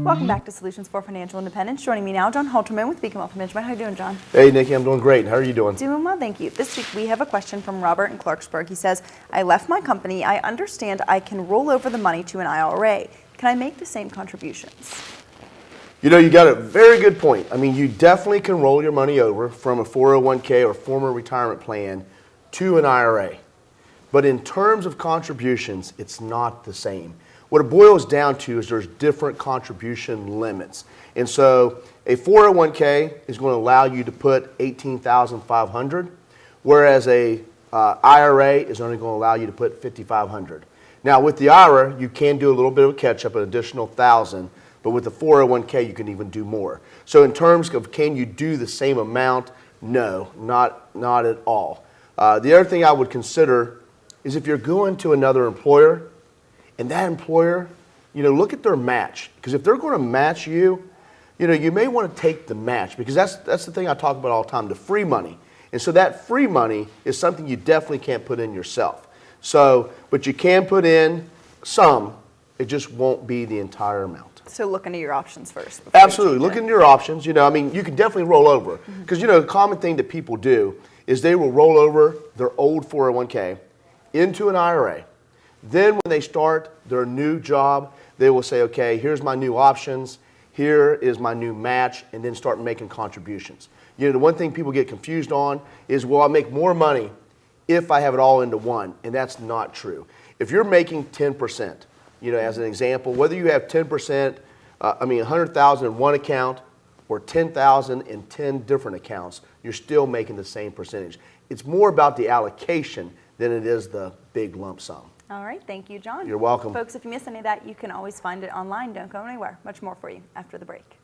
Welcome back to Solutions for Financial Independence. Joining me now, John Halterman with Beacon Wealth Management. How are you doing, John? Hey, Nikki, I'm doing great. How are you doing? Doing well, thank you. This week we have a question from Robert in Clarksburg. He says, I left my company. I understand I can roll over the money to an IRA. Can I make the same contributions? You know, you got a very good point. I mean, you definitely can roll your money over from a 401k or former retirement plan to an IRA. But in terms of contributions, it's not the same. What it boils down to is there's different contribution limits. And so a 401k is going to allow you to put $18,500, whereas a IRA is only going to allow you to put $5,500. Now with the IRA, you can do a little bit of a catch-up, an additional $1,000, but with the 401k, you can even do more. So in terms of can you do the same amount, no, not at all. The other thing I would consider is if you're going to another employer, and that employer, you know, look at their match. Because if they're going to match you, you know, you may want to take the match. Because that's the thing I talk about all the time, the free money. And so that free money is something you definitely can't put in yourself. So, but you can put in some, it just won't be the entire amount. So looking at your options first. Absolutely, look into your options. You know, I mean, you can definitely roll over. Because, you know, the common thing that people do is they will roll over their old 401k into an IRA. Then when they start their new job, they will say, okay, here's my new options, here is my new match, and then start making contributions. You know, the one thing people get confused on is, well, I'll make more money if I have it all into one, and that's not true. If you're making 10%, you know, as an example, whether you have 10%, $100,000 in one account or 10,000 in 10 different accounts, you're still making the same percentage. It's more about the allocation than it is the big lump sum. All right, thank you, John. You're welcome. Folks, if you miss any of that, you can always find it online. Don't go anywhere. Much more for you after the break.